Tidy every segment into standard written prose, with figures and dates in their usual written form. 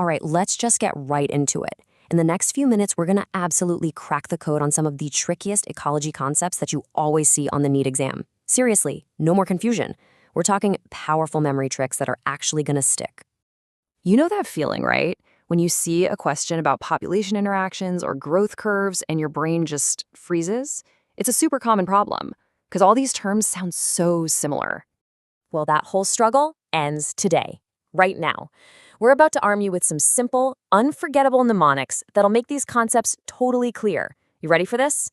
All right, let's just get right into it. In the next few minutes, we're going to absolutely crack the code on some of the trickiest ecology concepts that you always see on the NEET exam. Seriously, no more confusion. We're talking powerful memory tricks that are actually going to stick. You know that feeling, right? When you see a question about population interactions or growth curves and your brain just freezes? It's a super common problem, because all these terms sound so similar. Well, that whole struggle ends today, right now. We're about to arm you with some simple, unforgettable mnemonics that'll make these concepts totally clear. You ready for this?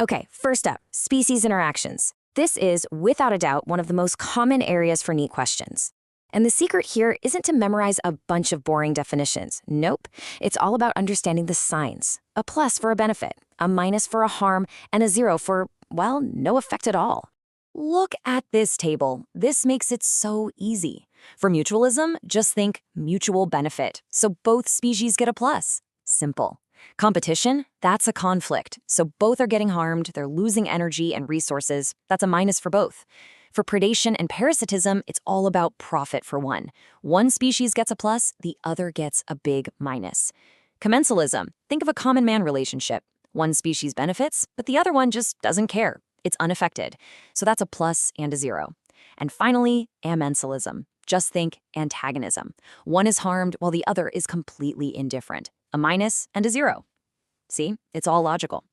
Okay, first up, species interactions. This is, without a doubt, one of the most common areas for NEET questions. And the secret here isn't to memorize a bunch of boring definitions. Nope. It's all about understanding the signs. A plus for a benefit, a minus for a harm, and a 0 for, well, no effect at all. Look at this table. This makes it so easy. For mutualism, just think mutual benefit, so both species get a plus. Simple. Competition, that's a conflict, so both are getting harmed, they're losing energy and resources. That's a minus for both. For predation and parasitism, it's all about profit for one. One species gets a plus, the other gets a big minus. Commensalism, think of a common man relationship. One species benefits, but the other one just doesn't care. It's unaffected. So that's a plus and a 0. And finally, amensalism. Just think antagonism. One is harmed while the other is completely indifferent. A minus and a 0. See, it's all logical.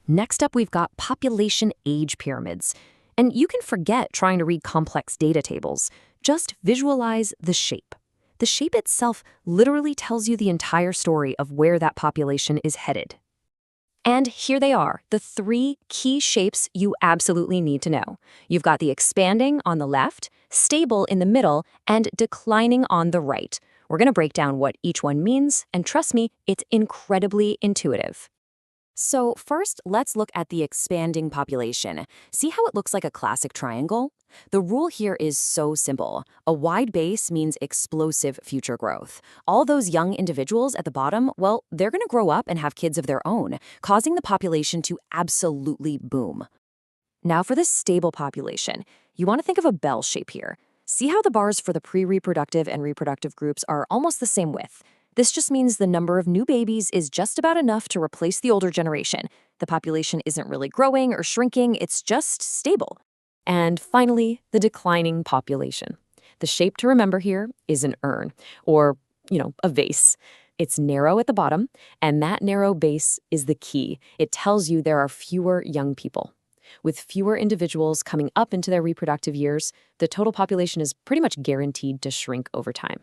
Next up, we've got population age pyramids. And you can forget trying to read complex data tables. Just visualize the shape. The shape itself literally tells you the entire story of where that population is headed. And here they are, the 3 key shapes you absolutely need to know. You've got the expanding on the left, stable in the middle, and declining on the right. We're going to break down what each one means, and trust me, it's incredibly intuitive. So first, let's look at the expanding population. See how it looks like a classic triangle? The rule here is so simple. A wide base means explosive future growth. All those young individuals at the bottom, well, they're going to grow up and have kids of their own, causing the population to absolutely boom. Now for the stable population, you want to think of a bell shape here. See how the bars for the pre-reproductive and reproductive groups are almost the same width. This just means the number of new babies is just about enough to replace the older generation. The population isn't really growing or shrinking, it's just stable. And finally, the declining population. The shape to remember here is an urn, or, a vase. It's narrow at the bottom, and that narrow base is the key. It tells you there are fewer young people. With fewer individuals coming up into their reproductive years, the total population is pretty much guaranteed to shrink over time.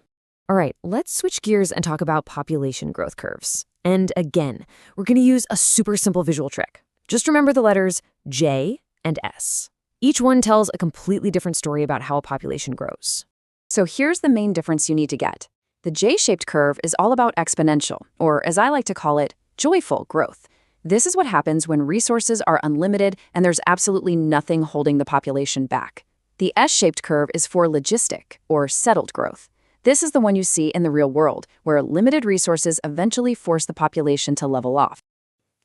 All right, let's switch gears and talk about population growth curves. And again, we're going to use a super simple visual trick. Just remember the letters J and S. Each one tells a completely different story about how a population grows. So here's the main difference you need to get. The J-shaped curve is all about exponential, or as I like to call it, joyful growth. This is what happens when resources are unlimited and there's absolutely nothing holding the population back. The S-shaped curve is for logistic, or settled growth. This is the one you see in the real world, where limited resources eventually force the population to level off.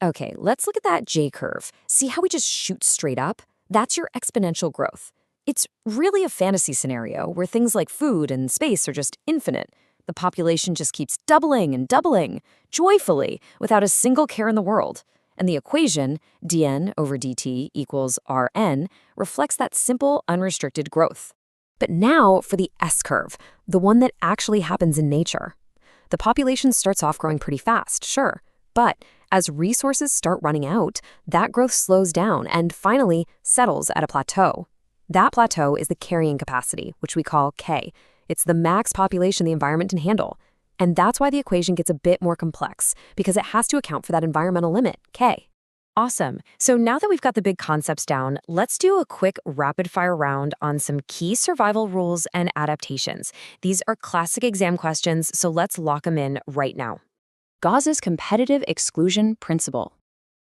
Okay, let's look at that J-curve. See how we just shoot straight up? That's your exponential growth. It's really a fantasy scenario where things like food and space are just infinite. The population just keeps doubling and doubling, joyfully, without a single care in the world. And the equation, dn over dt equals rn, reflects that simple, unrestricted growth. But now for the S-curve, the one that actually happens in nature. The population starts off growing pretty fast, sure, but as resources start running out, that growth slows down and finally settles at a plateau. That plateau is the carrying capacity, which we call K. It's the max population the environment can handle. And that's why the equation gets a bit more complex, because it has to account for that environmental limit, K. Awesome. So now that we've got the big concepts down, let's do a quick rapid-fire round on some key survival rules and adaptations. These are classic exam questions, so let's lock them in right now. Gauss's competitive exclusion principle.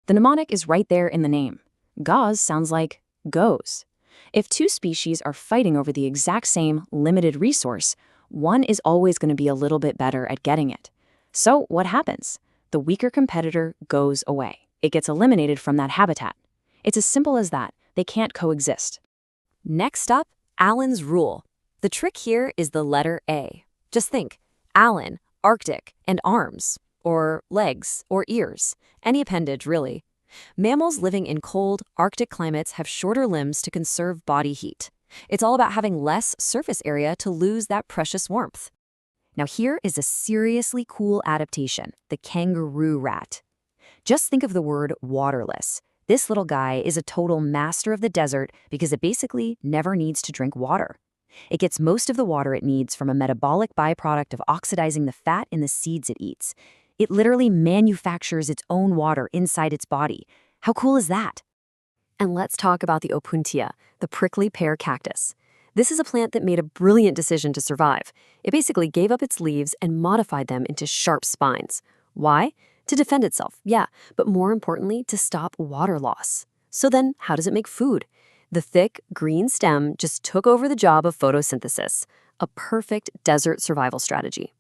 The mnemonic is right there in the name. Gauss sounds like goes. If 2 species are fighting over the exact same limited resource, one is always going to be a little bit better at getting it. So what happens? The weaker competitor goes away. It gets eliminated from that habitat. It's as simple as that. They can't coexist. Next up, Allen's rule. The trick here is the letter A. Just think, Allen, Arctic, and arms, or legs, or ears, any appendage really. Mammals living in cold, Arctic climates have shorter limbs to conserve body heat. It's all about having less surface area to lose that precious warmth. Now here is a seriously cool adaptation, the kangaroo rat. Just think of the word waterless. This little guy is a total master of the desert because it basically never needs to drink water. It gets most of the water it needs from a metabolic byproduct of oxidizing the fat in the seeds it eats. It literally manufactures its own water inside its body. How cool is that? And let's talk about the opuntia, the prickly pear cactus. This is a plant that made a brilliant decision to survive. It basically gave up its leaves and modified them into sharp spines. Why? To defend itself, yeah, but more importantly, to stop water loss. So then, how does it make food? The thick, green stem just took over the job of photosynthesis, a perfect desert survival strategy.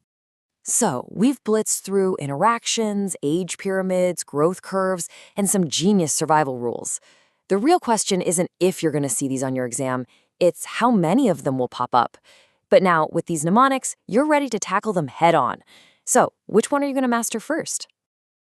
So, we've blitzed through interactions, age pyramids, growth curves, and some genius survival rules. The real question isn't if you're going to see these on your exam, it's how many of them will pop up. But now, with these mnemonics, you're ready to tackle them head on. So, which one are you going to master first?